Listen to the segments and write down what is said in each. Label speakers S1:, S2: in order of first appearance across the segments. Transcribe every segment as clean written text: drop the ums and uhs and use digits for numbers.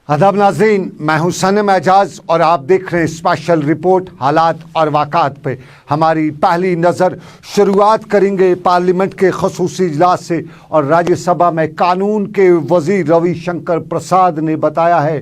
S1: आदाब नाज़रीन, मैं हूं सनम एजाज और आप देख रहे हैं स्पेशल रिपोर्ट हालात और वाक़ात पे। हमारी पहली नज़र शुरुआत करेंगे पार्लियामेंट के खसूसी इजलास से। और राज्यसभा में कानून के वज़ीर रविशंकर प्रसाद ने बताया है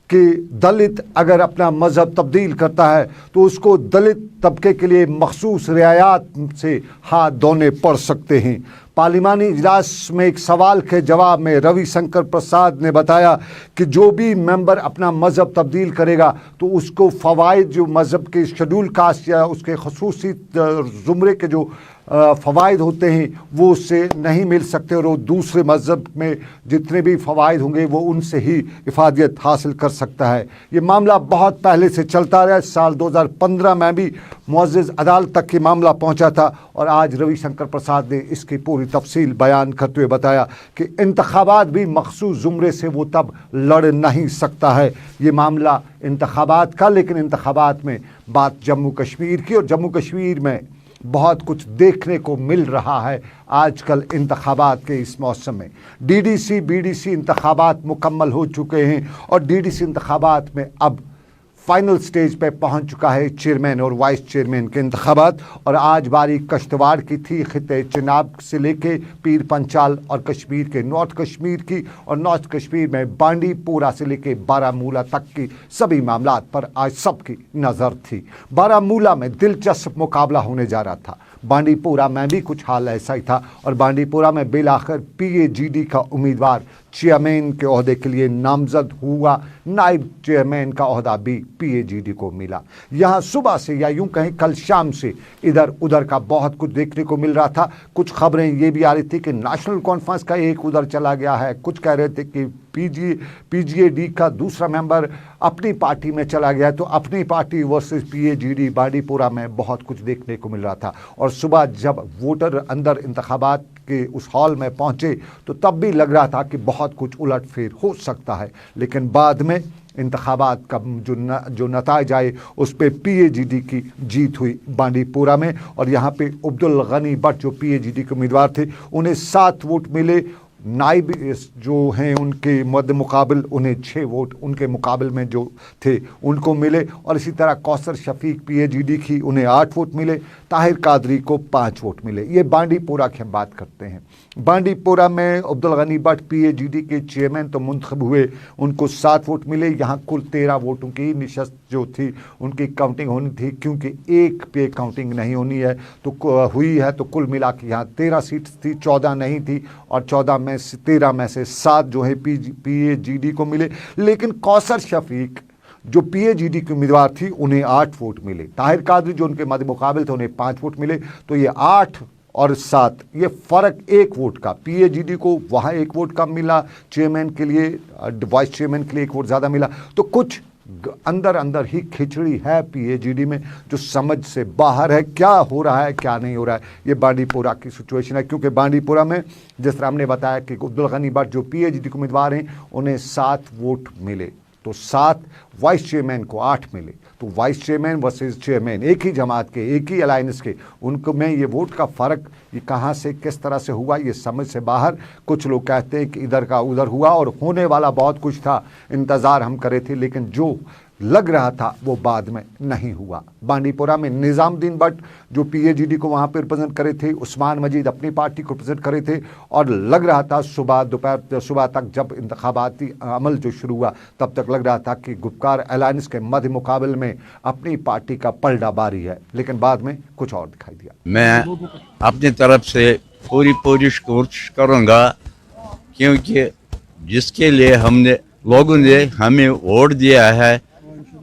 S1: कि दलित अगर अपना मज़हब तब्दील करता है तो उसको दलित तबके के लिए मखसूस रियायत से हाथ धोने पड़ सकते हैं। पार्लिमानी इजलास में एक सवाल के जवाब में रविशंकर प्रसाद ने बताया कि जो भी मेंबर अपना मज़हब तब्दील करेगा तो उसको फ़वाइद जो मज़हब के शेड्यूल कास्ट या उसके खसूसी ज़ुमरे के जो फ़वाइद होते हैं वो उससे नहीं मिल सकते, और वो दूसरे मज़हब में जितने भी फ़वाइद होंगे वो उनसे ही इफ़ादियत हासिल कर सकता है। ये मामला बहुत पहले से चलता रहा है। साल 2015 में भी मुअज़्ज़ज़ अदालत तक ये मामला पहुंचा था, और आज रविशंकर प्रसाद ने इसकी पूरी तफसील बयान करते हुए बताया कि इंतखाबात भी मखसूस ज़ुमरे से वो तब लड़ नहीं सकता है। ये मामला इंतखाबात का, लेकिन इंतखाबात में बात जम्मू कश्मीर की, और जम्मू कश्मीर में बहुत कुछ देखने को मिल रहा है आजकल इंतखाबात के इस मौसम में। डीडीसी बीडीसी इंतखाबात मुकम्मल हो चुके हैं, और डीडीसी इंतखाबात में अब फाइनल स्टेज पे पहुंच चुका है चेयरमैन और वाइस चेयरमैन के इंतखाबात। और आज बारी कश्तवाड़ की थी, खित्ते चिनाब से लेके पीर पंचाल और कश्मीर के नॉर्थ कश्मीर की, और नॉर्थ कश्मीर में बांडी पोरा से लेके बारामूला तक की सभी मामलात पर आज सबकी नज़र थी। बारामूला में दिलचस्प मुकाबला होने जा रहा था, बांडी पोरा में भी कुछ हाल ऐसा ही था, और बांडी पोरा में बिलाखिर पीएजीडी का उम्मीदवार चेयरमैन के ओहदे के लिए नामजद हुआ। नायब चेयरमैन का ओहदा भी पीएजीडी को मिला। यहाँ सुबह से या यूं कहें कल शाम से इधर उधर का बहुत कुछ देखने को मिल रहा था। कुछ खबरें ये भी आ रही थी कि नेशनल कॉन्फ्रेंस का एक उधर चला गया है, कुछ कह रहे थे कि पीजीएडी का दूसरा मेंबर अपनी पार्टी में चला गया, तो अपनी पार्टी वर्सेस पीएजीडी बांडीपोरा में बहुत कुछ देखने को मिल रहा था। और सुबह जब वोटर अंदर इंतखाबात के उस हॉल में पहुंचे तो तब भी लग रहा था कि बहुत कुछ उलट फेर हो सकता है, लेकिन बाद में इंतखाबात का जो नताइज आए उस पर पीएजीडी की जीत हुई बांडीपोरा में। और यहाँ पे अब्दुल गनी भट्ट जो पीएजीडी के उम्मीदवार थे उन्हें 7 वोट मिले। नाइब जो हैं उनके मध्य मुकाबल उन्हें 6 वोट उनके मुकाबल में जो थे उनको मिले, और इसी तरह कौसर शफीक पीएजीडी की उन्हें 8 वोट मिले, ताहिर कादरी को 5 वोट मिले। ये बांडीपोरा की हम बात करते हैं। बांडीपोरा में अब्दुल गनी भट्ट पीएजीडी के चेयरमैन तो मुंतखब हुए, उनको 7 वोट मिले। यहाँ कुल 13 वोटों की निशस्त जो थी उनकी काउंटिंग होनी थी, क्योंकि एक पे काउंटिंग नहीं होनी है तो हुई है, तो कुल मिला के यहाँ 13 सीट थी, 14 नहीं थी, और 13 में से 7 जो है पीएजीडी को मिले। लेकिन कौसर शफीक जो पीएजीडी की उम्मीदवार थी उन्हें 8 वोट मिले। ताहिर कादरी जो उनके मध्य मुकाबल थे उन्हें 5 वोट मिले। तो ये 8 और 7 ये फ़र्क 1 वोट का, पीएजीडी को वहाँ 1 वोट कम मिला, चेयरमैन के लिए वाइस चेयरमैन के लिए 1 वोट ज़्यादा मिला। तो कुछ अंदर अंदर ही खिचड़ी है पीएजीडी में जो समझ से बाहर है। क्या हो रहा है क्या नहीं हो रहा है, ये बांडीपोरा की सिचुएशन है। क्योंकि बांडीपोरा में जिस तरह हमने बताया कि अब्दुल गनी भट्ट जो पीएजीडी के उम्मीदवार हैं उन्हें 7 वोट मिले, तो 7 वाइस चेयरमैन को 8 मिले। तो वाइस चेयरमैन वर्सेस चेयरमैन एक ही जमात के, एक ही अलायंस के, उनको में ये वोट का फ़र्क ये कहाँ से किस तरह से हुआ ये समझ से बाहर। कुछ लोग कहते हैं कि इधर का उधर हुआ, और होने वाला बहुत कुछ था, इंतज़ार हम करे थे, लेकिन जो लग रहा था वो बाद में नहीं हुआ। बांडीपोरा में निज़ामुद्दीन भट्ट जो पीएजीडी को वहाँ पर रिप्रेजेंट करे थे, उस्मान मजीद अपनी पार्टी को रिप्रेजेंट करे थे, और लग रहा था सुबह तक जब इंतखाबाती अमल जो शुरू हुआ तब तक लग रहा था कि गुपकार अलायंस के मध्य मुकाबले में अपनी पार्टी का पलड़ा बारी है, लेकिन बाद में कुछ और दिखाई दिया।
S2: मैं अपनी तरफ से पूरी कोशिश करूँगा, क्योंकि जिसके लिए लोगों ने हमें वोट दिया है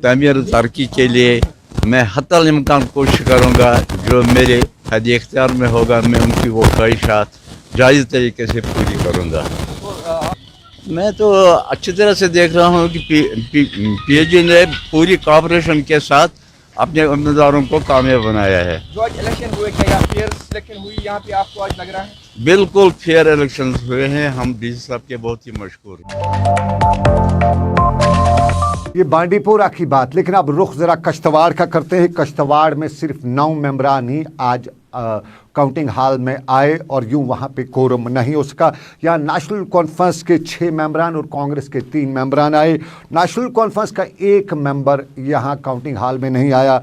S2: तमीर तरक्की के लिए, मैं हत्तल इम्कान कोशिश करूँगा जो मेरे हद इख्तियार में होगा मैं उनकी वो ख्वाहिशात जायज़ तरीके से पूरी करूँगा। मैं तो अच्छी तरह से देख रहा हूँ कि पीएजी ने पूरी कॉपरेशन के साथ अपने उम्मीदवारों को कामयाब बनाया है।
S3: जो आज इलेक्शन हुए क्या फेयर सिलेक्शन हुई यहाँ पे आपको आज लग रहा है?
S2: बिल्कुल फेयर इलेक्शन हुए हैं, हम डीसी साहब के बहुत ही मशहूर हैं।
S1: ये बांडीपोरा की बात, लेकिन अब रुख ज़रा कश्तवाड़ का करते हैं। कश्तवाड़ में सिर्फ 9 मेंबरान ही आज काउंटिंग हॉल में आए और यूं वहां पे कोरम नहीं हो सका। यहाँ नेशनल कॉन्फ्रेंस के 6 मेंबरान और कांग्रेस के 3 मेंबरान आए। नेशनल कॉन्फ्रेंस का 1 मेंबर यहाँ काउंटिंग हॉल में नहीं आया,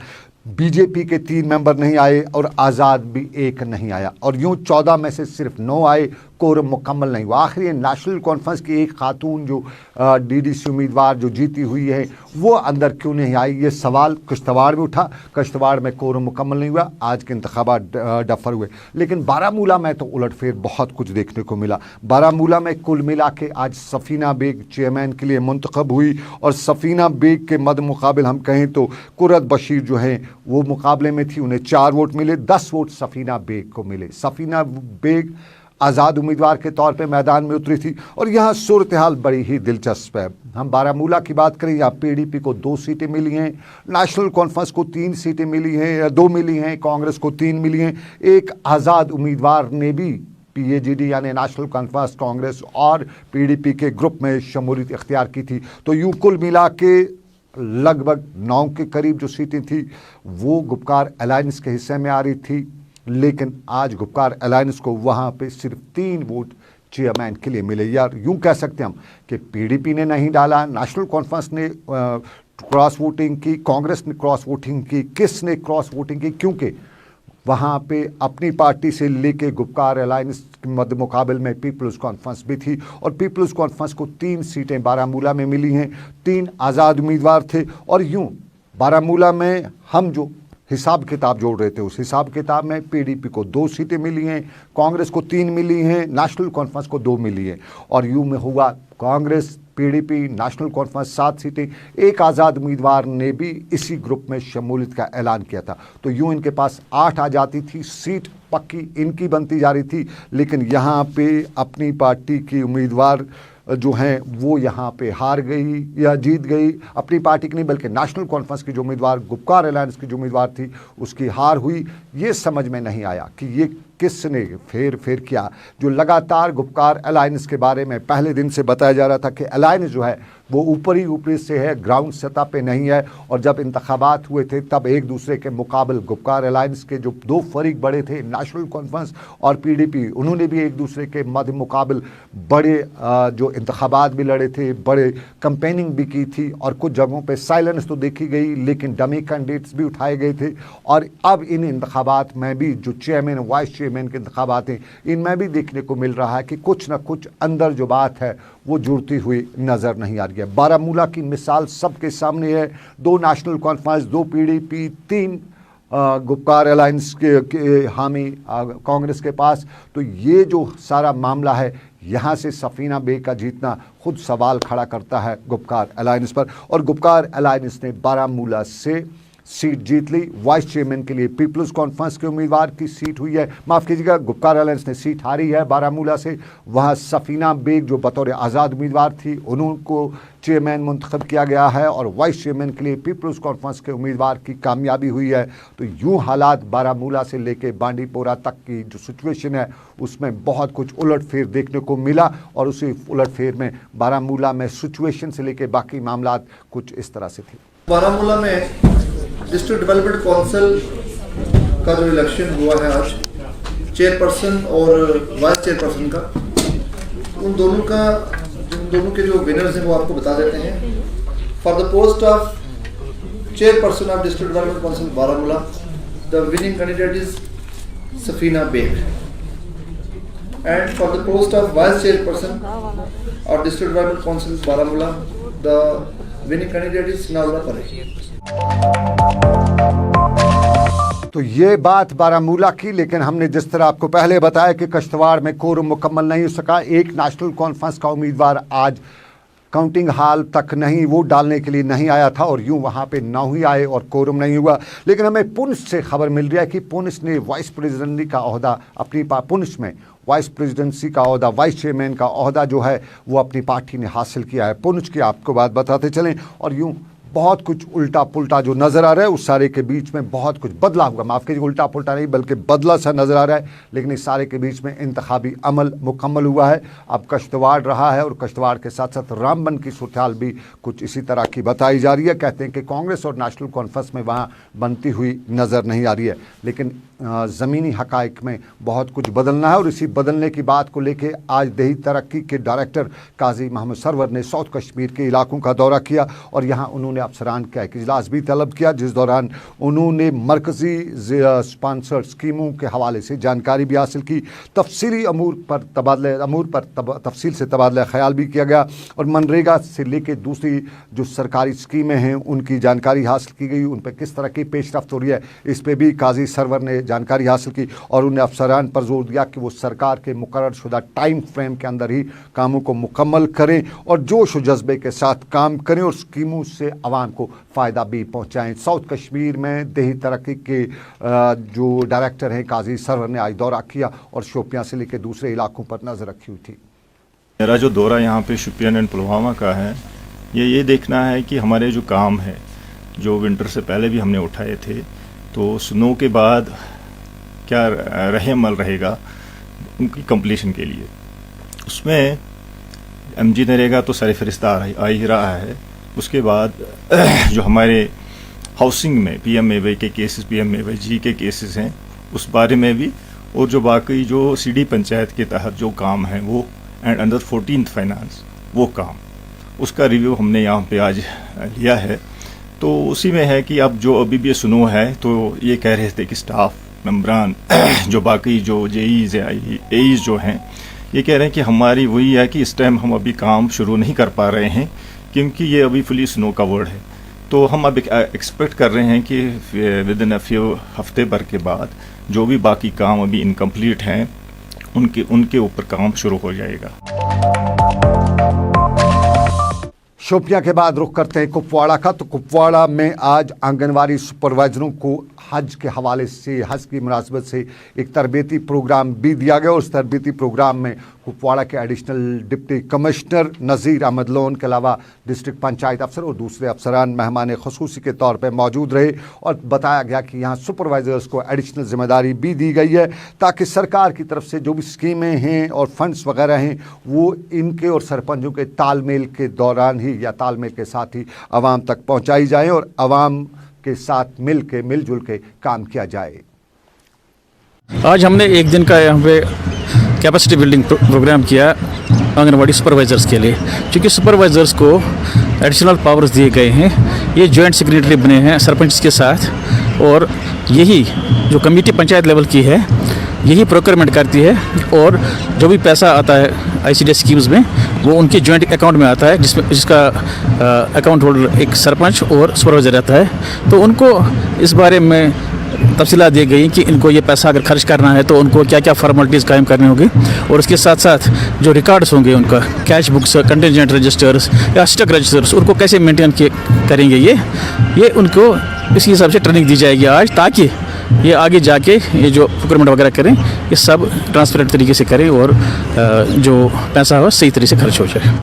S1: बीजेपी के 3 मेंबर नहीं आए और आज़ाद भी 1 नहीं आया, और यूं 14 में से सिर्फ 9 आए, कोरम मुकम्मल नहीं हुआ। आखिर नेशनल कॉन्फ्रेंस की एक खातून जो डीडीसी उम्मीदवार जो जीती हुई है वो अंदर क्यों नहीं आई, ये सवाल कश्तवाड़ में उठा। कश्तवाड़ में कोरम मुकम्मल नहीं हुआ, आज के इंतखाबात डफर हुए। लेकिन बारामूला में तो उलटफेर बहुत कुछ देखने को मिला। बारामूला में कुल मिला के आज सफ़ीना बेग चेयरमैन के लिए मुंतखब हुई, और सफ़ीना बेग के मद मुकाबिल हम कहें तो कुर्रत बशीर जो हैं वो मुकाबले में थी, उन्हें 4 वोट मिले, 10 वोट सफ़ीना बेग को मिले। सफ़ीना बेग आज़ाद उम्मीदवार के तौर पे मैदान में उतरी थी, और यहाँ सूरत हाल बड़ी ही दिलचस्प है। हम बारामूला की बात करें, यहाँ पीडीपी को 2 सीटें मिली हैं, नेशनल कॉन्फ्रेंस को 3 सीटें मिली हैं, 2 मिली हैं, कांग्रेस को 3 मिली हैं। एक आज़ाद उम्मीदवार ने भी पीएजीडी यानी नेशनल कॉन्फ्रेंस, कांग्रेस और पीडीपी के ग्रुप में शमूलियत इख्तियार की थी। तो यूँ कुल मिला के लगभग 9 के करीब जो सीटें थी वो गुपकार अलायंस के हिस्से में आ रही थी, लेकिन आज गुपकार अलायंस को वहाँ पे सिर्फ 3 वोट चेयरमैन के लिए मिले। यार यूँ कह सकते हम कि पीडीपी ने नहीं डाला, नेशनल कॉन्फ्रेंस ने क्रॉस वोटिंग की, कांग्रेस ने क्रॉस वोटिंग की, किसने क्रॉस वोटिंग की, क्योंकि वहाँ पे अपनी पार्टी से लेके गुपकार अलायंस के मद्दे मुकाबल में पीपल्स कॉन्फ्रेंस भी थी, और पीपल्स कॉन्फ्रेंस को 3 सीटें बारामूला में मिली हैं, 3 आज़ाद उम्मीदवार थे। और यूँ बारामूला में हम जो हिसाब किताब जोड़ रहे थे, उस हिसाब किताब में पीडीपी को 2 सीटें मिली हैं, कांग्रेस को 3 मिली हैं, नेशनल कॉन्फ्रेंस को 2 मिली हैं, और यूँ में हुआ कांग्रेस, पीडीपी, नेशनल कॉन्फ्रेंस 7 सीटें। एक आज़ाद उम्मीदवार ने भी इसी ग्रुप में शमूलियत का ऐलान किया था, तो यूँ इनके पास 8 आ जाती थी, सीट पक्की इनकी बनती जा रही थी। लेकिन यहाँ पे अपनी पार्टी की उम्मीदवार जो हैं वो यहाँ पे हार गई या जीत गई, अपनी पार्टी की नहीं बल्कि नेशनल कॉन्फ्रेंस की जो उम्मीदवार गुपकार अलायंस की जो उम्मीदवार थी उसकी हार हुई। ये समझ में नहीं आया कि ये किसने फेर किया। जो लगातार गुपकार अलायंस के बारे में पहले दिन से बताया जा रहा था कि अलायंस जो है वो ऊपरी से है, ग्राउंड सतह पे नहीं है, और जब इंतखाबात हुए थे तब एक दूसरे के मुकाबल गुपकार अलायंस के जो 2 फरीक बड़े थे, नेशनल कॉन्फ्रेंस और पीडीपी, उन्होंने भी एक दूसरे के मध्य मुकाबल बड़े जो इंतखाबात भी लड़े थे, बड़े कंपेनिंग भी की थी, और कुछ जगहों पे साइलेंस तो देखी गई लेकिन डमी कैंडिडेट्स भी उठाए गए थे। और अब इन इंतखाबात में भी जो चेयरमैन वाइस चेयरमैन के इंतखाबात हैं, इनमें भी देखने को मिल रहा है कि कुछ ना कुछ अंदर जो बात है वो जुड़ती हुई नज़र नहीं आ रही है। बारामूला की मिसाल सबके सामने है, 2 national conference, 2 PDP, 3 Gupkar alliance के हामी कांग्रेस के पास। तो ये जो सारा मामला है, यहाँ से सफ़ीना बेग का जीतना खुद सवाल खड़ा करता है गुपकार अलायंस पर, और गुपकार अलायंस ने बारामूला से सीट जीत ली। वाइस चेयरमैन के लिए पीपल्स कॉन्फ्रेंस के उम्मीदवार की सीट हुई है, माफ़ कीजिएगा गुपकार अलायंस ने सीट हारी है बारामूला से। वहाँ सफ़ीना बेग जो बतौर आज़ाद उम्मीदवार थी उनको चेयरमैन मुंतखब किया गया है, और वाइस चेयरमैन के लिए पीपल्स कॉन्फ्रेंस के उम्मीदवार की कामयाबी हुई है। तो यूँ हालात बारामूला से लेके बांडीपोरा तक की जो सिचुएशन है उसमें बहुत कुछ उलटफेर देखने को मिला, और उसी उलटफेर में बारामूला में सिचुएशन से लेके बाकी मामला कुछ इस तरह से थे।
S4: बारामूला में डिस्ट्रिक्ट डेवलपमेंट काउंसिल का जो इलेक्शन हुआ है आज, चेयरपर्सन और वाइस चेयरपर्सन का, उन दोनों के जो विनर्स हैं वो आपको बता देते हैं। For the post of chairperson of district development council Baramulla, the winning candidate is Safina Beg, and for the post of vice chairperson of district development council Baramulla, the winning candidate is Naula Parekh.
S1: तो ये बात बारामूला की, लेकिन हमने जिस तरह आपको पहले बताया कि कश्तवाड़ में कोरम मुकम्मल नहीं हो सका। एक नेशनल कॉन्फ्रेंस का उम्मीदवार आज काउंटिंग हॉल तक नहीं वोट डालने के लिए नहीं आया था, और यूं वहाँ पे 9 ही आए और कोरम नहीं हुआ। लेकिन हमें पुंछ से खबर मिल रही है कि पुंछ ने वाइस प्रेसिडेंसी का ओहदा अपनी पुंछ में वाइस प्रेसिडेंसी का ओहदा, वाइस चेयरमैन का ओहदा जो है वो अपनी पार्टी ने हासिल किया है। पुंछ की आपको बात बताते चलें, और यूँ बहुत कुछ उल्टा पुल्टा जो नज़र आ रहा है, उस सारे के बीच में बहुत कुछ बदला हुआ, माफ़ कीजिए उल्टा पुल्टा नहीं बल्कि बदला सा नज़र आ रहा है, लेकिन इस सारे के बीच में इंतखाबी अमल मुकम्मल हुआ है। अब कश्तवाड़ रहा है और कश्तवाड़ के साथ साथ रामबन की सूरत भी कुछ इसी तरह की बताई जा रही है। कहते हैं कि कांग्रेस और नेशनल कॉन्फ्रेंस में वहाँ बनती हुई नज़र नहीं आ रही है, लेकिन ज़मीनी हक़ाइक़ में बहुत कुछ बदलना है। और इसी बदलने की बात को लेके आज देही तरक्की के डायरेक्टर काजी मोहम्मद सरवर ने साउथ कश्मीर के इलाकों का दौरा किया और यहाँ उन्होंने अफसरान का एक इजलास भी तलब किया, जिस दौरान उन्होंने मरकज़ी स्पॉन्सर्ड स्कीमों के हवाले से जानकारी भी हासिल की। तफसीली अमूर पर तफसील से तबादला ख्याल भी किया गया और मनरेगा से लेकर दूसरी जो सरकारी स्कीमें हैं उनकी जानकारी हासिल की गई, उन पर किस तरह की पेशरफ्त हो रही है इस पर भी काजी सरवर ने जानकारी हासिल की। और उन्हें अफसरान पर जोर दिया कि वो सरकार के मुकर्रर शुदा टाइम फ्रेम के अंदर ही कामों को मुकम्मल करें और जोश व जज्बे के साथ काम करें और स्कीमों से आवाम को फ़ायदा भी पहुँचाएँ। साउथ कश्मीर में देही तरक्की के जो डायरेक्टर हैं काजी सरवर ने आज दौरा किया और शोपियाँ से लेकर दूसरे इलाकों पर नज़र रखी हुई थी।
S5: मेरा जो दौरा यहाँ पे शोपियान एंड पुलवामा का है, ये देखना है कि हमारे जो काम है जो विंटर से पहले भी हमने उठाए थे, तो स्नो के बाद क्या रहमल रहेगा उनकी कंप्लीशन के लिए। उसमें MG नरेगा तो सर फहरिस्त आ ही रहा है। उसके बाद जो हमारे हाउसिंग में PMAY के केसेस, PMAY के केसेस हैं उस बारे में भी, और जो बाकी जो CD पंचायत के तहत जो काम है वो एंड अंडर 14th फाइनेंस वो काम, उसका रिव्यू हमने यहाँ पे आज लिया है। तो उसी में है कि अब जो अभी भी सुनो है तो ये कह रहे थे कि स्टाफ मेम्बरान जो बाकी जो AEs जो हैं ये कह रहे हैं कि हमारी वही है कि इस टाइम हम अभी काम शुरू नहीं कर पा रहे हैं क्योंकि ये अभी फुली स्नो कवर्ड है। तो हम अब एक्सपेक्ट कर रहे हैं कि विद इन अ फ्यू हफ्ते भर के बाद जो भी बाकी काम अभी इनकम्प्लीट हैं उनके ऊपर काम शुरू हो जाएगा।
S1: शोपियां के बाद रुख करते हैं कुपवाड़ा का। तो कुपवाड़ा में आज आंगनवाड़ी सुपरवाइजरों को हज के हवाले से, हज की मुनासबत से एक तरबेती प्रोग्राम भी दिया गया। उस तरबेती प्रोग्राम में कुपवाड़ा के एडिशनल डिप्टी कमिश्नर नज़ीर अहमद लोन के अलावा डिस्ट्रिक्ट पंचायत अफसर और दूसरे अफसरान मेहमान खसूसी के तौर पर मौजूद रहे और बताया गया कि यहाँ सुपरवाइजर्स को एडिशनल ज़िम्मेदारी भी दी गई है ताकि सरकार की तरफ से जो भी स्कीमें हैं और फंड्स वगैरह हैं वो इनके और सरपंचों के तालमेल के दौरान ही या तालमेल के साथ ही आवाम तक पहुँचाई जाए और आवाम के साथ मिलजुल के काम किया जाए।
S6: आज हमने एक दिन का यहाँ पे कैपेसिटी बिल्डिंग प्रोग्राम किया आंगनवाड़ी सुपरवाइजर्स के लिए, क्योंकि सुपरवाइजर्स को एडिशनल पावर्स दिए गए हैं। ये जॉइंट सेक्रेटरी बने हैं सरपंच के साथ और यही जो कमेटी पंचायत लेवल की है यही प्रोक्योरमेंट करती है और जो भी पैसा आता है ICDS स्कीम्स में वो उनके जॉइंट अकाउंट में आता है जिसका अकाउंट होल्डर एक सरपंच और सुपरवाइजर रहता है। तो उनको इस बारे में तफसीलात दी गई कि इनको ये पैसा अगर खर्च करना है तो उनको क्या क्या फॉर्मेलिटीज़ कायम करनी होगी और उसके साथ साथ जो रिकॉर्ड्स होंगे उनका कैश बुक्स, कंटिजेंट रजिस्टर्स या स्टॉक रजिस्टर्स उनको कैसे मेंटेन करेंगे ये उनको इसी हिसाब से ट्रेनिंग दी जाएगी आज, ताकि ये आगे जाके ये जो प्रोक्योरमेंट वगैरह करें ये सब ट्रांसपेरेंट तरीके से करें और जो पैसा हो सही तरीके से खर्च हो जाए।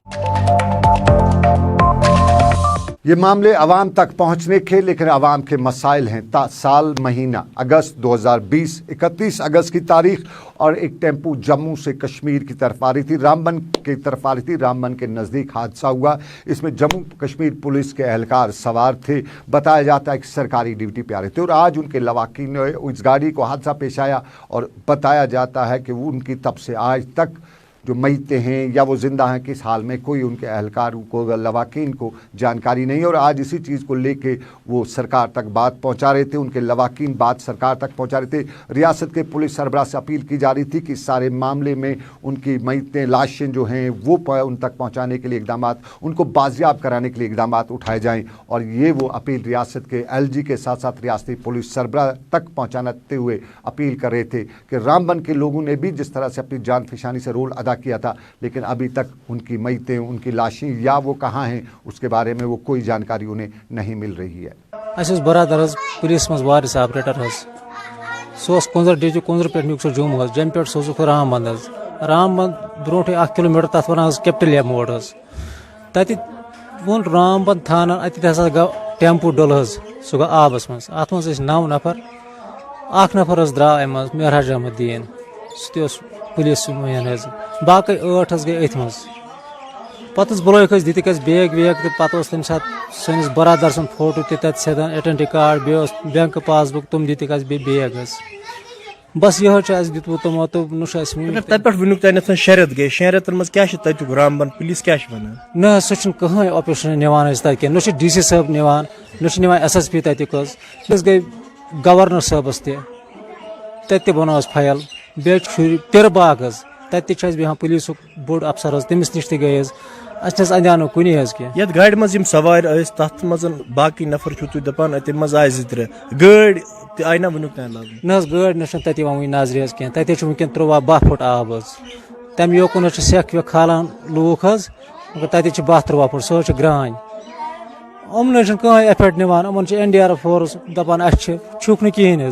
S1: ये मामले आवाम तक पहुंचने के, लेकिन आवाम के मसाइल हैं। साल महीना अगस्त 2020, 31 अगस्त की तारीख और एक टेम्पू जम्मू से कश्मीर की तरफ आ रही थी, रामबन की तरफ आ रही थी। रामबन के नज़दीक हादसा हुआ। इसमें जम्मू कश्मीर पुलिस के एहलकार सवार थे। बताया जाता है कि सरकारी ड्यूटी पे आ रहे थे और आज उनके लवाकिन ने उस गाड़ी को हादसा पेश आया और बताया जाता है कि वो उनकी तब से आज तक जो मईते हैं या वो ज़िंदा हैं किस हाल में कोई उनके अहलकारों को, लवाकिन को जानकारी नहीं। और आज इसी चीज़ को लेके वो सरकार तक बात पहुंचा रहे थे, उनके लवाकिन बात सरकार तक पहुंचा रहे थे। रियासत के पुलिस सरबराह से अपील की जा रही थी कि इस सारे मामले में उनकी मईतें, लाशें जो हैं वो उन तक पहुँचाने के लिए इकदाम, उनको बाजियाब कराने के लिए इकदाम उठाए जाएँ। और ये वो अपील रियासत के LG के साथ साथ रियासती पुलिस सरबराह तक पहुँचाते हुए अपील कर रहे थे कि रामबन के लोगों ने भी जिस तरह से अपनी जान फिशानी से रोल अदा किया था, लेकिन अभी तक उनकी मईतें, उनकी लाशें या वो कहाँ हैं उसके बारे में वो कोई जानकारी उन्हें नहीं मिल रही है।
S7: बरदर पुलिस मज वारिस ऑपरेटर सोस कुंजर डिज कुंजर पे नुक जुम जम पे सोजुक रामबंद ब्रोट 1 किलोमीटर तथ वन कैपिटल मोड़ तत वो रामबंद थाना अत ٹیمپو ڈول سہ گو آبس مز ات مز 9 نفر اخ نفر درا ام معراج احمد الدین سہ پولیس مین باقی 8 گئی ات مز پتہ بلوک دتک بیگ ویگ تو پتہ تمہ سات سنس برادر سن فوٹو تت سیدان ایڈنٹی کارڈ بیس بینک پاس بک تم دتک بیگ بس یہ دتمت تمو تو
S8: تتہ پہ ونیک تین شریت گئی 6 ریتن مز کیا تک رامبن پولیس کیا ونان
S7: سہ کہین آپریشن نوان تک نہ ڈی سی صاحب نوان نہ ایس ایس پی تک گئی گورنر صاحبس تہ بنوس فائل بیٚیہِ پِرٕ باغ تتہِ چھِ أسۍ بیٚہوان پُلیٖسُک بوٚڑ افسر تٔمِس نِش تہِ گٔے اَسہِ چھِ اندیٛاو نہٕ کُنی کینٛہہ
S8: یتھ گاڑِ منٛز یِم سوارِ ٲسۍ تتھ منٛز باقٕے نفر چھِو تُہۍ دپان تمہِ منٛز آیہِ 2-3 گٲڑۍ تہِ آیہِ نا وُنیُک تام لبنہٕ
S7: نہ حظ گٲڑۍ نہ چھنہٕ تتہِ یِوان وُنہِ نظرِ کینٛہہ تتہِ چھُ وٕنکٮ۪ن 13-12 فُٹ آب تمہِ یوکُن چھِ سٮ۪کھ وٮ۪کھ کھالان لوٗکھ مگر تتہِ چھِ 12-13 فُٹ سۄ چھِ گرٛانۍ یِمن چھُنہٕ کٕہٕنۍ ایفیکٹ نِوان یِمن چھِ NDRF فورس دپان اَسہِ چھُکھ نہٕ کِہیٖنۍ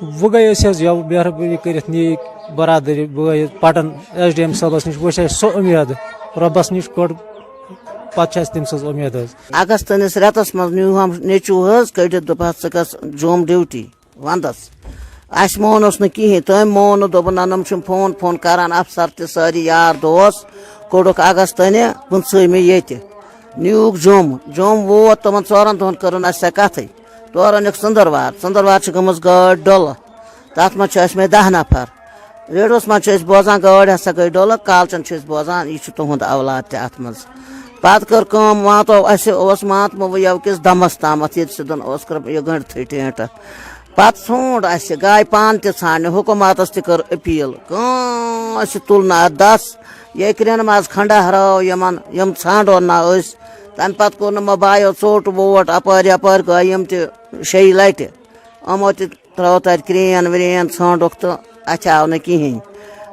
S7: وۄنۍ گٔے أسۍ حظ یَوٕ مہربٲنی کٔرِتھ نی برادری بٲے پٹن SDM صٲبس نِش وٕچھ اَسہِ سۄ اُمید رۄبس نِش کوٚڑ پتہٕ چھِ اَسہِ تٔمۍ سٕنٛز اُمید
S9: اگستس رٮ۪تس منٛز نیوٗہم نیٚچوٗ کٔڑِتھ دوٚپہس ژٕ گژھ جوٚم ڈیوٹی ونٛدس اَسہِ مونُس نہٕ کِہیٖنۍ تٔمۍ مون نہٕ دوٚپُن نہ نۄم چھِم فون کران افسر تہِ سٲری یار دوس کوٚڑُکھ اگستنہِ 15مہِ ییٚتہِ نیوٗکھ جوٚم ووت تِمن 4 دۄہن کٔرٕن اَسہِ سۄ کتھٕے تورٕ أنِکھ ژٔنٛدٕروار چھِ گٔمٕژ گٲڑۍ ڈُلہٕ تتھ منٛز چھِ ٲسۍمٕتۍ 10 نفر ریڈیوس منٛز چھِ أسۍ بوزان گٲڑۍ ہسا گٔے ڈُلہٕ کالچن چھِ أسۍ بوزان یہِ چھُ تُہُنٛد اولاد تہِ اتھ منٛز پتہٕ کٔر کٲم ماتو اَسہِ اوس ماتمو یوکِس دمس تامتھ ییٚتہِ سیوٚدُن اوس کٔر یہِ گٔنٛڈتھٕے ٹینٛٹ پتہٕ ژھونٛڈ اَسہِ گاے پانہٕ تہِ ژھانٛڈنہِ حکوٗماتس تہِ کٔر أپیٖل کٲنٛسہِ تُل نہٕ اتھ دس ییٚکرٮ۪ن منٛز کھنڈا ہرٲو یِم ژھانڈون نہ أسۍ تمہِ پتہٕ کوٚر نہٕ یِمو بایو ژوٚٹ ووٹ اپٲرۍ یپٲرۍ گٔے یِم تہِ 6 لٹہِ یِمو تہِ ترٲو تتہِ کرین ورین ژھانڈُکھ تہٕ اتھِ آو نہٕ کِہیٖنۍ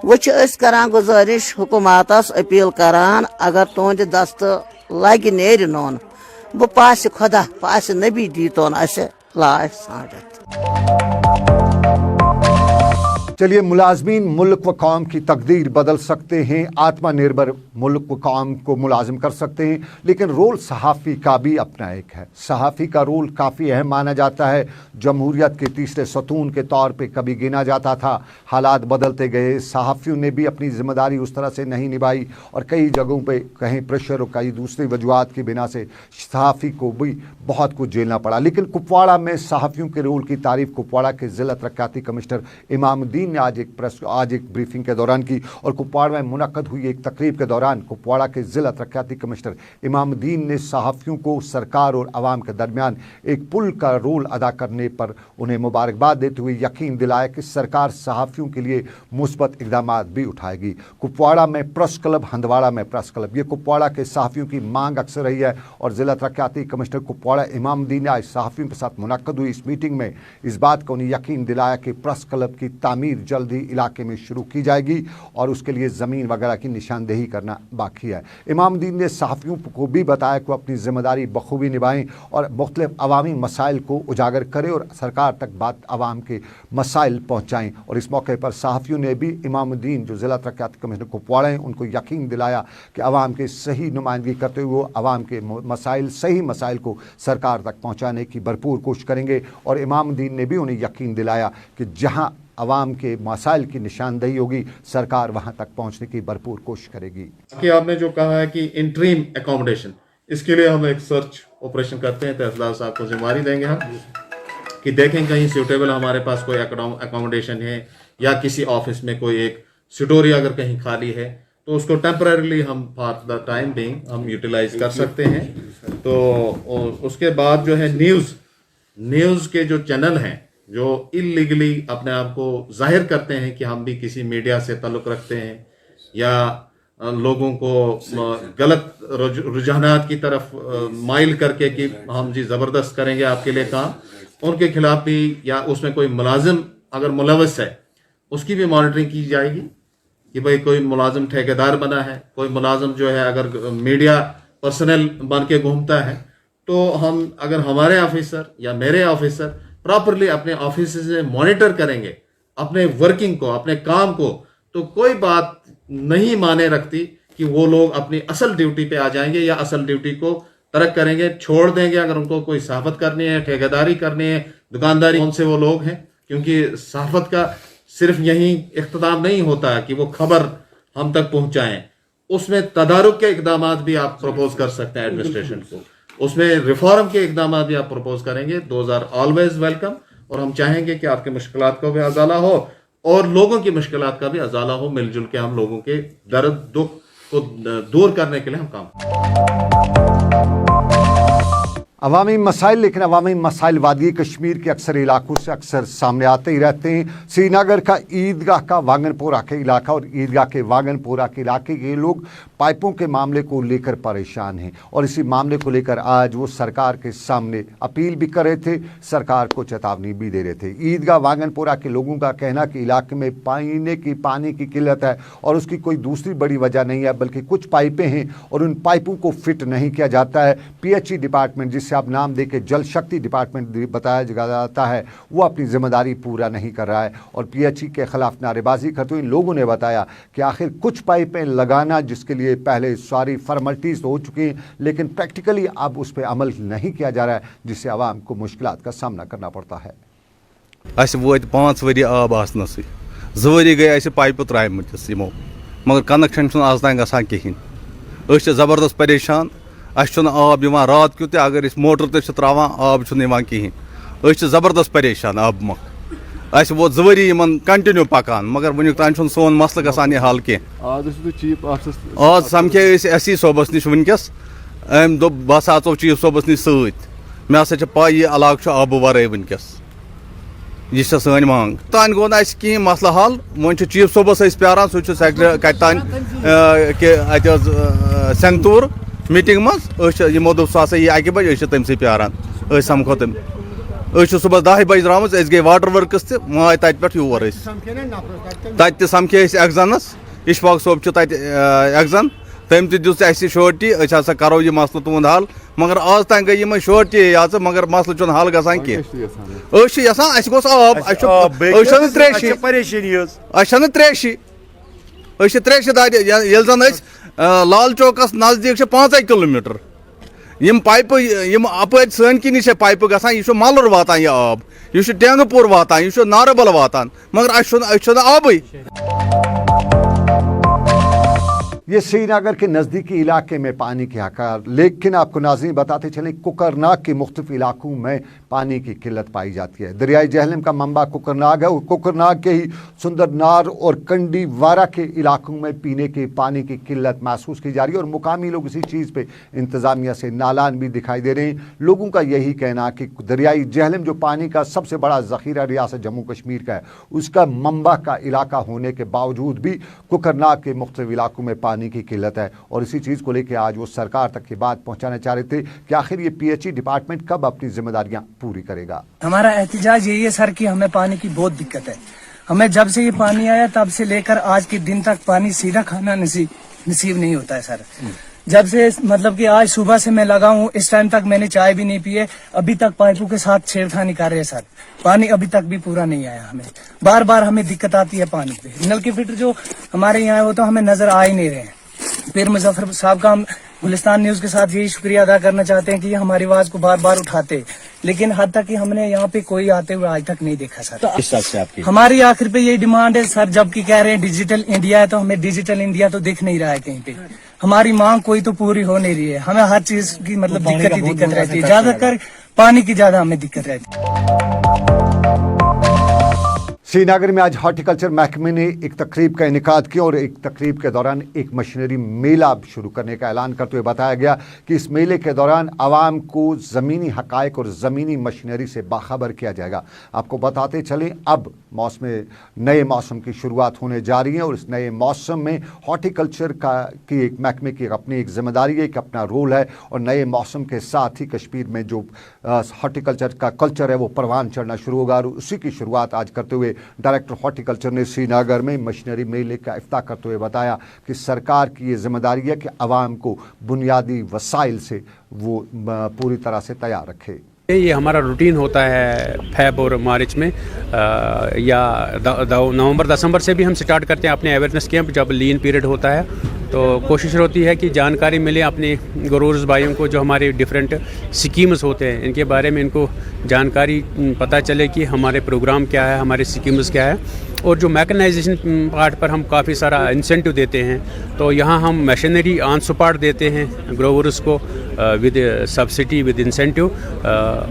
S9: وۄنۍ چھِ أسۍ کران گُزٲرِش حکوٗماتس أپیٖل کران اگر تُہنٛدِ دستہٕ لگہِ نیرِ نوٚن بہٕ پاسہِ خۄدا پاسہِ نبی دیٖتون اَسہِ لاش ژھانڈِتھ
S1: چلیے ملازمین ملک و قوم کی تقدیر بدل سکتے ہیں آتما نربھر ملک و قوم کو ملازم کر سکتے ہیں لیکن رول صحافی کا بھی اپنا ایک ہے صحافی کا رول کافی اہم مانا جاتا ہے جمہوریت کے تیسرے ستون کے طور پہ کبھی گنا جاتا تھا حالات بدلتے گئے صحافیوں نے بھی اپنی ذمہ داری اس طرح سے نہیں نبھائی اور کئی جگہوں پہ کہیں پریشر اور کئی دوسری وجوہات کی بنا سے صحافی کو بھی بہت کچھ جھیلنا پڑا لیکن کپواڑہ میں صحافیوں کے رول کی تعریف کپواڑہ کے ضلع ترقیاتی کمشنر امام الدین نے آج ایک بریفنگ کے دوران کی اور کپواڑہ میں منعقد ہوئی ایک تقریب کے دوران کپواڑہ کے ضلع ترقیاتی کمشنر امام الدین نے صحافیوں کو سرکار اور عوام کے درمیان ایک پل کا رول ادا کرنے پر انہیں مبارکباد دیتے ہوئے یقین دلایا کہ سرکار صحافیوں کے لیے مثبت اقدامات بھی اٹھائے گی کپواڑہ میں پریس کلب ہندواڑہ میں پریس کلب یہ کپواڑہ کے صحافیوں کی مانگ اکثر رہی ہے اور ضلع ترقیاتی کمشنر کپواڑہ امام الدین نے آج صحافیوں کے ساتھ منعقد ہوئی اس میٹنگ میں اس بات کو انہیں یقین دلایا کہ پریس کلب کی تعمیر جلد ہی علاقے میں شروع کی جائے گی اور اس کے لیے زمین وغیرہ کی نشاندہی کرنا باقی ہے امام الدین نے صحافیوں کو بھی بتایا کہ وہ اپنی ذمہ داری بخوبی نبھائیں اور مختلف عوامی مسائل کو اجاگر کریں اور سرکار تک بات عوام کے مسائل پہنچائیں اور اس موقع پر صحافیوں نے بھی امام الدین جو ضلع ترقیاتی کمشنر کپواڑہ ہیں ان کو یقین دلایا کہ عوام کے صحیح نمائندگی کرتے ہوئے عوام کے صحیح مسائل کو سرکار تک پہنچانے کی بھرپور کوشش کریں گے اور امام الدین نے بھی انہیں یقین دلایا کہ جہاں عوام کے مسائل کی نشاندہی ہوگی سرکار وہاں تک پہنچنے کی بھرپور کوشش کرے گی
S10: کہ آپ نے جو کہا ہے کہ انٹریم اکوموڈیشن اس کے لیے ہم ایک سرچ آپریشن کرتے ہیں تحصیلدار صاحب کو ذمہ داری دیں گے ہم کہ دیکھیں کہیں سیوٹیبل ہمارے پاس کوئی اکوموڈیشن ہے یا کسی آفس میں کوئی ایک سٹوری اگر کہیں خالی ہے تو اس کو ٹیمپرریلی ہم فار دا ٹائم بینگ ہم یوٹیلائز کر سکتے ہیں تو اس کے بعد جو ہے نیوز کے جو چینل ہیں جو اللیگلی اپنے آپ کو ظاہر کرتے ہیں کہ ہم بھی کسی میڈیا سے تعلق رکھتے ہیں یا لوگوں کو غلط رجحانات کی طرف مائل کر کے کہ ہم جی زبردست کریں گے آپ کے لیے کام ان کے خلاف بھی یا اس میں کوئی ملازم اگر ملوث ہے اس کی بھی مانیٹرنگ کی جائے گی کہ بھئی کوئی ملازم ٹھیکیدار بنا ہے کوئی ملازم جو ہے اگر میڈیا پرسنل بن کے گھومتا ہے تو ہم اگر ہمارے آفیسر یا میرے آفیسر پراپرلی اپنے آفس سے مانیٹر کریں گے اپنے ورکنگ کو اپنے کام کو تو کوئی بات نہیں مانے رکھتی کہ وہ لوگ اپنی اصل ڈیوٹی پہ آ جائیں گے یا اصل ڈیوٹی کو तर्क करेंगे, छोड़ देंगे अगर उनको कोई सहाफत करनी है, ठेकेदारी करनी है, दुकानदारी, कौन से वो लोग हैं, क्योंकि सहाफत का सिर्फ यही इख्तिताम नहीं होता है कि वो खबर हम तक पहुंचाएं, उसमें तदारुक के इकदाम भी आप प्रपोज कर सकते हैं एडमिनिस्ट्रेशन को, उसमें रिफॉर्म के इकदाम भी आप प्रपोज करेंगे, दोज आर ऑलवेज वेलकम। और हम चाहेंगे कि आपकी मुश्किलात को भी अजाला हो और लोगों की मुश्किलात का भी अजाला हो, मिलजुल के हम लोगों के दर्द दुख को दूर करने के लिए हम काम।
S1: अवामी मसाइल, लेकिन अवामी मसाइल वादी कश्मीर के अक्सर इलाकों से अक्सर सामने आते ही रहते हैं। श्रीनगर का ईदगाह का वागनपोरा के इलाका और ईदगाह के वागनपोरा के इलाके के लोग पाइपों के मामले को लेकर परेशान हैं और इसी मामले को लेकर आज वो सरकार के सामने अपील भी कर रहे थे, सरकार को चेतावनी भी दे रहे थे। ईदगाह वागनपोरा के लोगों का कहना कि इलाके में पानी की किल्लत है और उसकी कोई दूसरी बड़ी वजह नहीं है, बल्कि कुछ पाइपें हैं और उन पाइपों को फिट नहीं किया जाता है। PHE डिपार्टमेंट, जिससे आप नाम दे के जल शक्ति डिपार्टमेंट बताया जाता है, वो अपनी जिम्मेदारी पूरा नहीं कर रहा है और PHE के खिलाफ नारेबाजी करते हुए इन लोगों ने बताया कि आखिर कुछ पाइपें लगाना, जिसके लिए पहले सारी फॉर्मेलिटीज हो चुकी हैं, लेकिन प्रैक्टिकली अब उस पर अमल नहीं किया जा रहा है, जिससे आवाम को मुश्किलात का सामना करना पड़ता है।
S11: अस वोत 5 वरी आब आसनसै 2 वरी गई अस पाइप त्रायमतिस यमो, मगर कनेक्शन छुन आज तान गसान कहीं। अस जबरदस्त परेशान, अस आब यिवान रात क्यु अगर इस मोटर ते त्रावान आब छुन यिवान कहीं। अस जबरदस्त परेशान आब मक, अस वो 2 वरी यमन कंटिन्यू पकान, मगर वुनिक तान छुन सोन मसल गसान यह हल कह। आज समखे SC सोबस निश वनकस, अम दोप बस आचो चीफ सोबस निश सत, मे हसा पाई यह इलाका आब वराई वनकस, यह सान मांग। तान गो ना कहीं मसला हल, वो चीफ सोबस प्यारान, सह कतान संगतूर मीटिंग मज यमो दोप सह यह 1 बजे तम प्यारान, समखो तम सुबह 10 बजे द्रामज, गई वाटर वर्कस ताय तत पे योर तत समखे एग्जनस, इशफाक सोब एग्जन, तम तुस शोर्टी, हसा करो यह मसल तुंद हल, मगर आज तक गई यम शोर्टी आज, मगर मसल चुन हल गसान कह। यसान गोस आब, त्रेशी त्रेशी दाद ये जन लाल चौकस नजदीक 5 किलोमीटर यम पाइप यम अपर सन किन पाइप गसान, यह मलर वातान यह आब, यह टेंगपुर वातान, यह नारबल वातान, मगर अस आबे।
S1: ये श्रीनगर के नज़दीकी इलाके में पानी के हकार, लेकिन आपको नाज़रीन बताते चलें कुकरनाग के मुख्तलिफ इलाकों में पानी की किल्लत पाई जाती है। दरियाई जहलम का मंबा कुकरनाग है और कुकरनाग के ही सुंदरनार और कंडी वारा के इलाकों में पीने के पानी की किल्लत महसूस की जा रही है और मुकामी लोग इसी चीज़ पे इंतज़ामिया से नालान भी दिखाई दे रहे हैं। लोगों का यही कहना कि दरियाई जहलम जो पानी का सबसे बड़ा ज़ख़ीरा रियासत जम्मू कश्मीर का है, उसका मंबा का इलाका होने के बावजूद भी कुकरनाग के मुख्तलिफ इलाकों में पानी की किल्लत है और इसी चीज़ को लेकर आज वो सरकार तक की बात पहुंचाना चाह रहे थे कि आखिर ये PHE डिपार्टमेंट कब अपनी जिम्मेदारियां पूरी करेगा।
S12: हमारा एहतिजाज यही है सर कि हमें पानी की बहुत दिक्कत है। हमें जब से ये पानी आया तब से लेकर आज के दिन तक पानी सीधा खाना नसीब नहीं होता है सर। जब से मतलब कि आज सुबह से मैं लगा हूँ, इस टाइम तक मैंने चाय भी नहीं पी है, अभी तक पाइपों के साथ छेड़खानी कर रहे हैं सर। पानी अभी तक भी पूरा नहीं आया, हमें बार बार हमें दिक्कत आती है पानी पे। नल के फिल्टर जो हमारे यहाँ है वो तो हमें नजर आ ही नहीं रहे हैं। फिर मुजफ्फर साहब का हम गुलिस्तान न्यूज के साथ यही शुक्रिया अदा करना चाहते हैं कि ये हमारी आवाज को बार बार उठाते, लेकिन हद तक कि हमने यहाँ पे कोई आते हुए आज तक नहीं देखा सर। तो इस से आपकी हमारी आखिर पे यही डिमांड है सर, जबकि कह रहे हैं डिजिटल इंडिया है, तो हमें डिजिटल इंडिया तो दिख नहीं रहा है कहीं पे। हमारी मांग कोई तो पूरी हो नहीं रही है, हमें हर चीज की मतलब दिक्कत रहती है, ज्यादातर पानी की ज्यादा हमें दिक्कत रहती है।
S1: श्रीनगर में आज हॉर्टिकल्चर महकमे ने एक तकरीब का इनेकाद किया और एक तकरीब के दौरान एक मशीनरी मेला शुरू करने का ऐलान करते हुए बताया गया कि इस मेले के दौरान आवाम को ज़मीनी हक़ाइक़ और ज़मीनी मशीनरी से बाखबर किया जाएगा। आपको बताते चलें अब नए मौसम की शुरुआत होने जा रही है और इस नए मौसम में हॉर्टिकल्चर की एक महकमे की अपनी एक जिम्मेदारी है, एक अपना रोल है और नए मौसम के साथ ही कश्मीर में जो हॉर्टिकल्चर का कल्चर है वो परवान चढ़ना शुरू होगा और उसी की शुरुआत आज करते हुए डायरेक्टर हॉर्टिकल्चर ने श्रीनगर में मशीनरी मेले का इफ्ताह करते हुए बताया कि सरकार की ये जिम्मेदारी है कि आवाम को बुनियादी वसाइल से वो पूरी तरह से तैयार रखे।
S13: ये हमारा रूटीन होता है फेब और मार्च में या नवंबर दिसंबर से भी हम स्टार्ट करते हैं अपने अवेयरनेस कैंप जब लीन पीरियड होता है। तो कोशिश होती है कि जानकारी मिले अपने ग्रोवर्स भाइयों को, जो हमारे डिफरेंट स्कीम्स होते हैं इनके बारे में इनको जानकारी पता चले कि हमारे प्रोग्राम क्या है, हमारे स्कीम्स क्या है। और जो मैकेनाइजेशन पार्ट पर हम काफ़ी सारा इंसेंटिव देते हैं, तो यहाँ हम मशीनरी ऑन स्पॉट देते हैं ग्रोवर्स को विद सब्सिडी विद इंसेंटिव,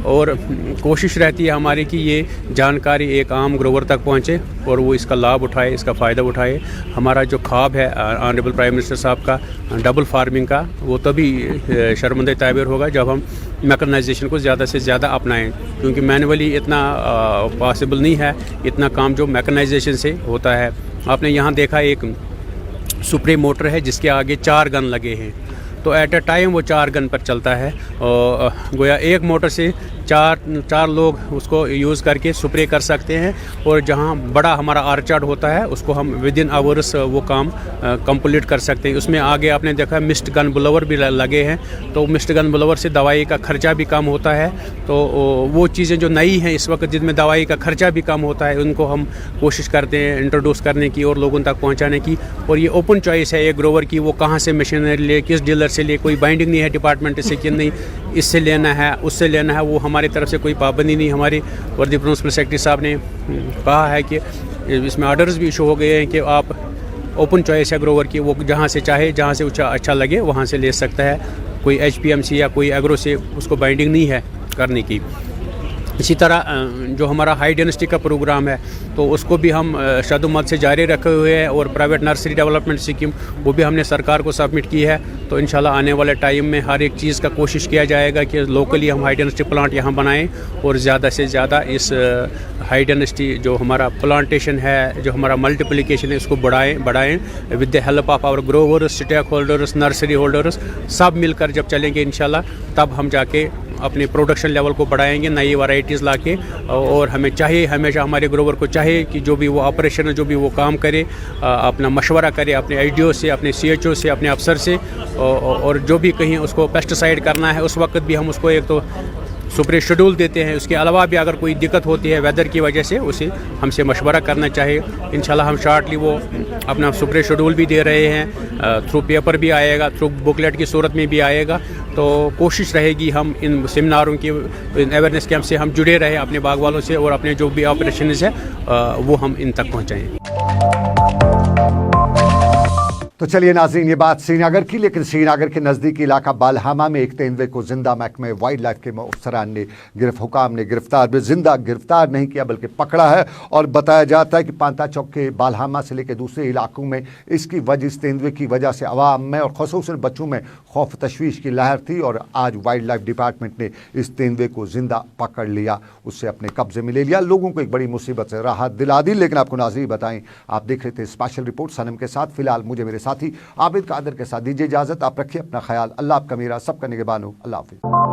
S13: और कोशिश रहती है हमारी कि ये जानकारी एक आम ग्रोवर तक पहुँचे और वो इसका लाभ उठाए, इसका फ़ायदा उठाए। हमारा जो ख्वाब है ऑनरेबल प्राइम मिनिस्टर साहब का डबल फार्मिंग का, वो तभी शर्मंदे ताबीर होगा जब हम मैकेनाइजेशन को ज़्यादा से ज़्यादा अपनाएं, क्योंकि मैनुअली इतना पॉसिबल नहीं है इतना काम जो मैकेनाइजेशन से होता है। आपने यहाँ देखा एक सुप्री मोटर है जिसके आगे 4 गन लगे हैं, तो एट अ टाइम वो 4 गन पर चलता है, और गोया एक मोटर से चार लोग उसको यूज़ करके स्प्रे कर सकते हैं। और जहाँ बड़ा हमारा आर्चार्ड होता है उसको हम विद इन आवर्स वो काम कंप्लीट कर सकते हैं। उसमें आगे आपने देखा मिस्ट गन ब्लोवर भी लगे हैं, तो मिस्ट गन ब्लोवर से दवाई का खर्चा भी कम होता है। तो वो चीज़ें जो नई हैं इस वक्त जिनमें दवाई का खर्चा भी कम होता है, उनको हम कोशिश करते हैं इंट्रोड्यूस करने की और लोगों तक पहुँचाने की। और ये ओपन चॉइस है एक ग्रोवर की, वो कहाँ से मशीनरी ले, किस डीलर से ले, कोई बाइंडिंग नहीं है डिपार्टमेंट से कि नहीं इससे लेना है उससे लेना है, वो हमारी तरफ से कोई पाबंदी नहीं। हमारी वर्दी प्रिंसिपल सेक्रेटरी साहब ने कहा है कि इसमें ऑर्डर्स भी इशू हो गए हैं कि आप ओपन चॉइस है ग्रोवर की, वो जहाँ से चाहे, जहाँ से अच्छा लगे वहाँ से ले सकता है। कोई HPMC या कोई एग्रो से उसको बाइंडिंग नहीं है करने की। इसी तरह जो हमारा हाई डेंसिटी का प्रोग्राम है तो उसको भी हम शदुमत से जारी रखे हुए हैं, और प्राइवेट नर्सरी डेवलपमेंट स्कीम वो भी हमने सरकार को सबमिट की है। तो इंशाल्लाह आने वाले टाइम में हर एक चीज़ का कोशिश किया जाएगा कि लोकली हम हाई डेंसिटी प्लांट यहाँ बनाएं और ज़्यादा से ज़्यादा इस हाई डेंसिटी जो हमारा प्लांटेशन है, जो हमारा मल्टीप्लिकेशन है, इसको बढ़ाएं with the help of our growers, stakeholders, nursery holders, सब मिलकर जब चलेंगे इंशाल्लाह तब हम जाके अपने प्रोडक्शन लेवल को बढ़ाएंगे नई वैरायटीज़ लाके। और हमें चाहिए, हमेशा हमारे ग्रोवर को चाहिए कि जो भी वो ऑपरेशन है, जो भी वो काम करे, अपना मशवरा करे अपने IDO से, अपने CHO से, अपने अफसर से, और जो भी कहीं उसको पेस्टिसाइड करना है उस वक्त भी हम उसको एक तो स्प्रे शेड्यूल देते हैं। उसके अलावा भी अगर कोई दिक्कत होती है वेदर की वजह से उसे हमसे मशवरा करना चाहिए। इंशाल्लाह हम शॉर्टली वो अपना स्प्रे शेड्यूल भी दे रहे हैं, थ्रू पेपर भी आएगा, थ्रू बुकलेट की सूरत में भी आएगा। तो कोशिश रहेगी हम इन सेमिनारों की अवेयरनेस कैंप से हम जुड़े रहे अपने बाग वालों से, और अपने जो भी ऑपरेशन है वो हम इन तक पहुँचाएँ।
S1: तो चलिए नाज़रीन, ये बात श्रीनगर की, लेकिन श्रीनगर के नज़दीकी इलाका बालहामा में एक तेंदुए को जिंदा महकमे वाइल्ड लाइफ के अफसरान ने हुकाम ने जिंदा गिरफ्तार नहीं किया बल्कि पकड़ा है। और बताया जाता है कि पांता चौक के बालहामा से लेकर दूसरे इलाकों में इसकी वजह, इस तेंदुए की वजह से आवाम में और ख़ुसूसन बच्चों में खौफ तशवीश की लहर थी। और आज वाइल्ड लाइफ डिपार्टमेंट ने इस तेंदुए को जिंदा पकड़ लिया, उससे अपने कब्जे में ले लिया, लोगों को एक बड़ी मुसीबत से राहत दिला दी। लेकिन आपको नाज़रीन बताएं, आप देख रहे थे स्पेशल रिपोर्ट सनम के साथ। फिलहाल मुझे मेरे साथी आबिद कादर के साथ दीजिए इजाज़त। आप रखिए अपना ख्याल। अल्लाह आपका मेरा सबका निगहबान हो। अल्लाह हाफ़िज़।